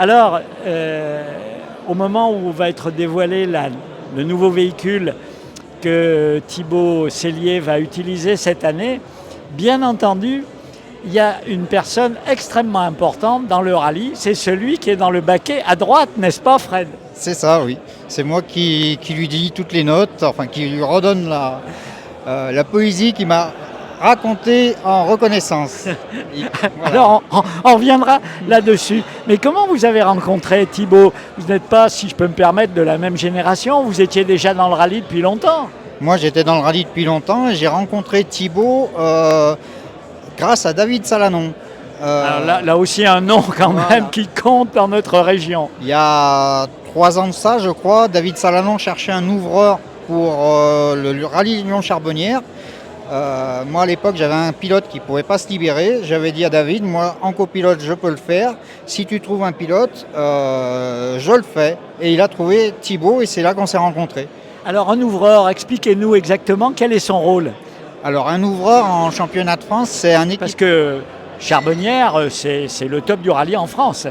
Alors, au moment où va être dévoilé le nouveau véhicule que Thibaut Sellier va utiliser cette année, bien entendu, il y a une personne extrêmement importante dans le rallye, c'est celui qui est dans le baquet à droite, n'est-ce pas Fred? C'est ça, oui. C'est moi qui lui dis toutes les notes, enfin qui lui redonne la poésie qu'il m'a racontée en reconnaissance. Voilà. Alors, on reviendra là-dessus. Mais comment vous avez rencontré Thibaut? Vous n'êtes pas, si je peux me permettre, de la même génération, vous étiez déjà dans le rallye depuis longtemps. Moi, j'étais dans le rallye depuis longtemps et j'ai rencontré Thibaut grâce à David Salanon. Alors là aussi, un nom quand même qui compte dans notre région. Il y a 3 ans de ça, je crois, David Salanon cherchait un ouvreur pour le rallye Lyon-Charbonnières. Moi, à l'époque, j'avais un pilote qui ne pouvait pas se libérer. J'avais dit à David, moi, en copilote, je peux le faire. Si tu trouves un pilote, je le fais. Et il a trouvé Thibaut et c'est là qu'on s'est rencontrés. Alors, un ouvreur, expliquez-nous exactement quel est son rôle. Alors, un ouvreur en championnat de France, c'est un équipe... Parce que Charbonnières, c'est le top du rallye en France.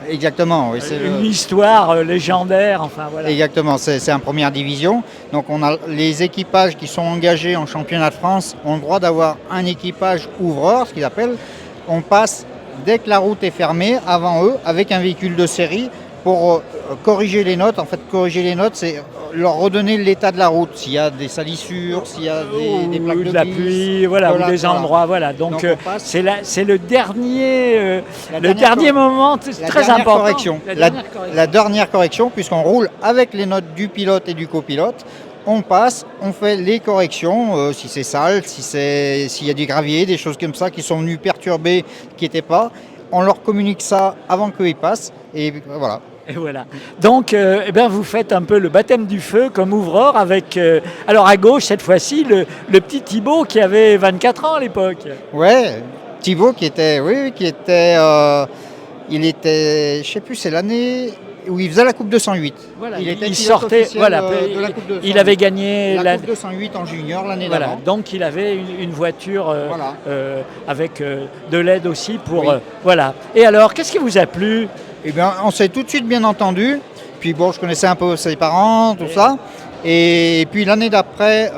Exactement, oui. C'est une histoire légendaire, enfin voilà. Exactement, c'est en première division. Donc on a les équipages qui sont engagés en championnat de France ont le droit d'avoir un équipage ouvreur, ce qu'ils appellent. On passe dès que la route est fermée, avant eux, avec un véhicule de série pour corriger les notes. En fait, corriger les notes, c'est leur redonner l'état de la route. S'il y a des salissures, s'il y a des plaques de la pluie, voilà, ou des endroits, voilà. Donc c'est le dernier, moment très important. La dernière correction, puisqu'on roule avec les notes du pilote et du copilote. On passe, on fait les corrections, si c'est sale, s'il y a du gravier, des choses comme ça qui sont venues perturber, qui n'étaient pas. On leur communique ça avant qu'ils passent, et voilà. Et voilà. Donc, vous faites un peu le baptême du feu comme ouvreur avec, alors à gauche, cette fois-ci, le petit Thibaut qui avait 24 ans à l'époque. Ouais, Thibaut il était, je sais plus, c'est l'année où il faisait la Coupe 208. Voilà, il sortait, voilà, de la Coupe 208. Il avait gagné la Coupe 208 en junior l'année d'avant. Donc il avait une voiture avec de l'aide aussi pour, voilà. Et alors, qu'est-ce qui vous a plu? Eh bien, on s'est tout de suite bien entendu. Puis bon, je connaissais un peu ses parents, tout ça. Et puis l'année d'après,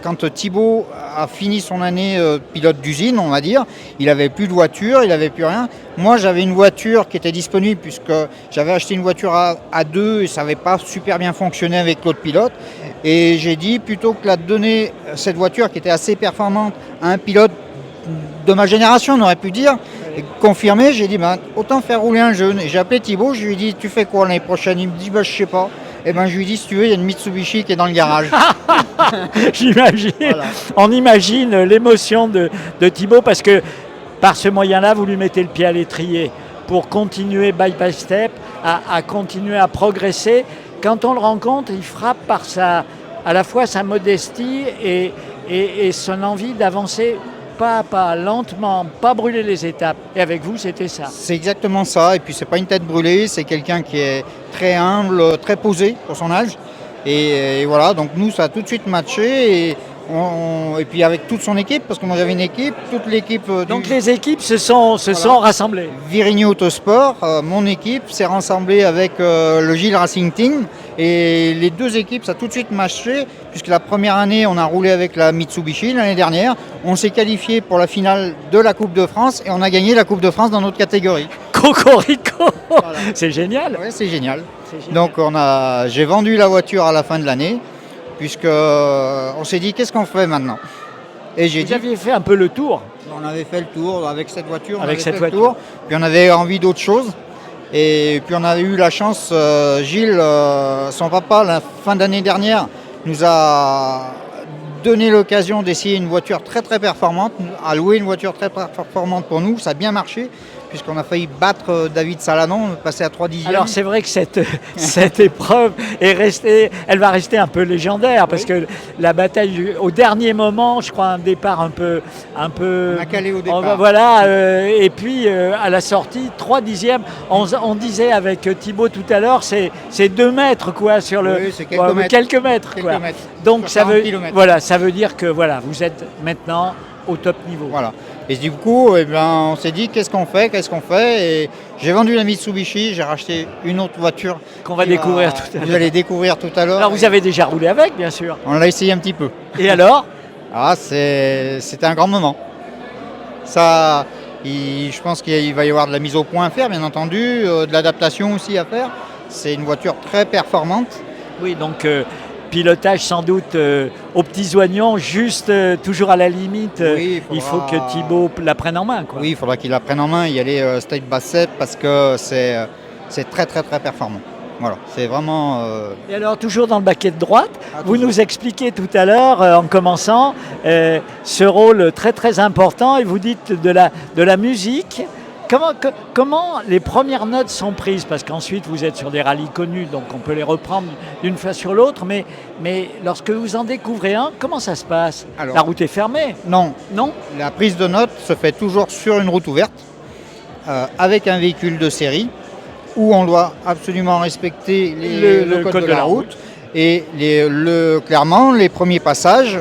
quand Thibaut a fini son année pilote d'usine, on va dire, il n'avait plus de voiture, il n'avait plus rien. Moi, j'avais une voiture qui était disponible puisque j'avais acheté une voiture à deux et ça n'avait pas super bien fonctionné avec l'autre pilote. Et j'ai dit, plutôt que de donner cette voiture qui était assez performante à un pilote de ma génération, on aurait pu dire, confirmé, j'ai dit, autant faire rouler un jeune. Et j'ai appelé Thibaut, je lui ai dit, tu fais quoi l'année prochaine? Il me dit, je sais pas. Et je lui dis, si tu veux, il y a une Mitsubishi qui est dans le garage. J'imagine. Voilà. On imagine l'émotion de Thibaut parce que par ce moyen-là, vous lui mettez le pied à l'étrier pour continuer by step, à continuer à progresser. Quand on le rencontre, il frappe par à la fois sa modestie et son envie d'avancer pas à pas, lentement, pas brûler les étapes. Et avec vous, c'était ça. C'est exactement ça. Et puis, c'est pas une tête brûlée, c'est quelqu'un qui est très humble, très posé pour son âge. Et voilà, donc nous, ça a tout de suite matché. Et puis avec toute son équipe, parce que moi j'avais une équipe, toute l'équipe... Donc les équipes se sont rassemblées. Virigny Autosport, mon équipe, s'est rassemblée avec le Gilles Racing Team. Et les deux équipes, ça a tout de suite matché, puisque la première année, on a roulé avec la Mitsubishi. L'année dernière, on s'est qualifié pour la finale de la Coupe de France et on a gagné la Coupe de France dans notre catégorie. Cocorico, voilà. C'est génial. Oui, c'est génial. Donc j'ai vendu la voiture à la fin de l'année, puisqu'on s'est dit, qu'est-ce qu'on fait maintenant? Et Vous aviez fait un peu le tour. On avait fait le tour avec cette voiture. Tour. Puis on avait envie d'autre chose. Et puis on a eu la chance, Gilles, son papa, la fin d'année dernière, nous a donné l'occasion d'essayer une voiture très très performante, a loué une voiture très performante pour nous. Ça a bien marché, puisqu'on a failli battre David Salanon, passer à 3 dixièmes. Alors c'est vrai que cette épreuve elle va rester un peu légendaire, parce que la bataille au dernier moment, je crois un départ un peu. On a calé au départ. Voilà, et puis à la sortie, 3 dixièmes. On disait avec Thibaut tout à l'heure, c'est 2 mètres quoi sur le. Oui, c'est quelques mètres. Quelques mètres. Donc ça veut dire que voilà, vous êtes maintenant au top niveau. Voilà. Et du coup, eh ben, on s'est dit qu'est-ce qu'on fait. Et j'ai vendu la Mitsubishi, j'ai racheté une autre voiture Qu'on va découvrir tout à l'heure. Vous allez découvrir tout à l'heure. Alors vous avez déjà roulé avec, bien sûr. On l'a essayé un petit peu. Et alors? C'était un grand moment. Ça, je pense qu'il va y avoir de la mise au point à faire, bien entendu, de l'adaptation aussi à faire. C'est une voiture très performante. Oui, donc pilotage sans doute aux petits oignons, juste toujours à la limite. Oui, il faut que Thibaut la prenne en main, quoi. Oui, il faudra qu'il la prenne en main, y aller step by step parce que c'est très très très performant. Voilà, c'est vraiment... Et alors, toujours dans le baquet de droite, vous nous expliquez tout à l'heure, en commençant, ce rôle très très important, et vous dites de la musique. Comment les premières notes sont prises? Parce qu'ensuite, vous êtes sur des rallyes connus, donc on peut les reprendre d'une fois sur l'autre, mais lorsque vous en découvrez un, comment ça se passe? Alors, la route est fermée? Non. Non. La prise de notes se fait toujours sur une route ouverte, avec un véhicule de série, où on doit absolument respecter le code de la route. Et clairement, le premier passage,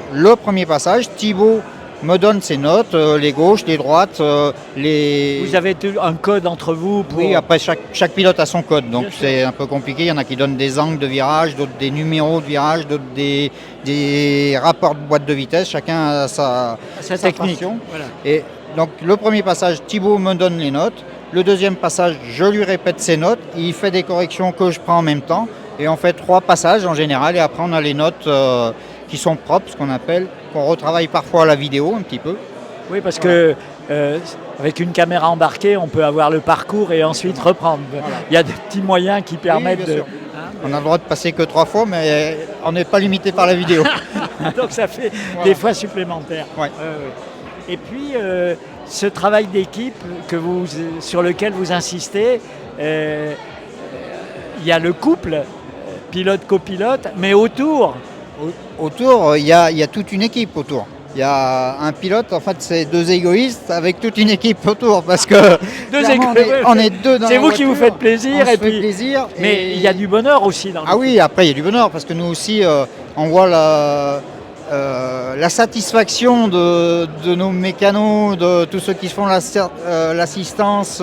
Thibaut me donne ses notes, les gauches, les droites, Vous avez un code entre vous pour... Oui, après chaque pilote a son code, donc c'est un peu compliqué. Il y en a qui donnent des angles de virage, d'autres des numéros de virage, d'autres des rapports de boîte de vitesse. Chacun a sa technique. Voilà. Et donc le premier passage, Thibaut me donne les notes. Le deuxième passage, je lui répète ses notes. Il fait des corrections que je prends en même temps. Et on fait 3 passages en général. Et après, on a les notes qui sont propres, ce qu'on appelle, qu'on retravaille parfois à la vidéo un petit peu. Oui, parce que avec une caméra embarquée, on peut avoir le parcours et ensuite reprendre. Voilà. Il y a des petits moyens qui permettent de... On a le droit de passer que 3 fois, mais on n'est pas limité par la vidéo. Donc ça fait des fois supplémentaires. Ouais. Et puis, ce travail d'équipe sur lequel vous insistez, il y a le couple, pilote-copilote, mais autour... Autour, il y a toute une équipe autour. Il y a un pilote, en fait, c'est 2 égoïstes avec toute une équipe autour, parce que on est 2 dans la voiture. C'est vous qui vous faites plaisir, fait plaisir. Mais il y a du bonheur aussi dans le... Ah oui, après il y a du bonheur, parce que nous aussi, on voit la satisfaction de nos mécanos, de tous ceux qui font l'assistance,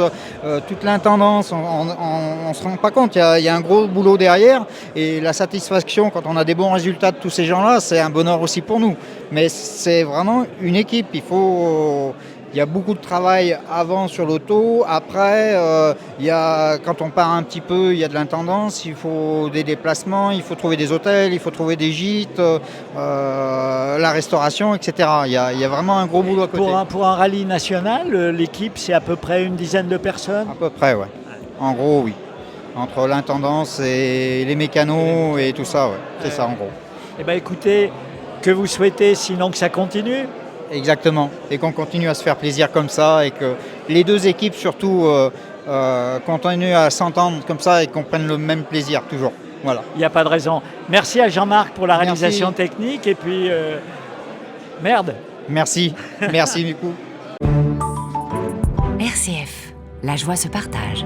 toute l'intendance, on ne se rend pas compte, il y a un gros boulot derrière, et la satisfaction quand on a des bons résultats de tous ces gens-là, c'est un bonheur aussi pour nous. Mais c'est vraiment une équipe, il y a beaucoup de travail avant sur l'auto, après quand on part un petit peu, il y a de l'intendance, il faut des déplacements, il faut trouver des hôtels, il faut trouver des gîtes, la restauration, etc. Il y a vraiment un gros boulot à côté. Pour un rallye national, l'équipe c'est à peu près une dizaine de personnes? À peu près, ouais. En gros, oui. Entre l'intendance et les mécanos et tout ça, ouais. C'est ça en gros. Eh bien écoutez, que vous souhaitez sinon que ça continue? Exactement, et qu'on continue à se faire plaisir comme ça, et que les 2 équipes surtout continuent à s'entendre comme ça et qu'on prenne le même plaisir toujours. Voilà. Il n'y a pas de raison. Merci à Jean-Marc pour la réalisation technique, et puis merde. Merci beaucoup. RCF, la joie se partage.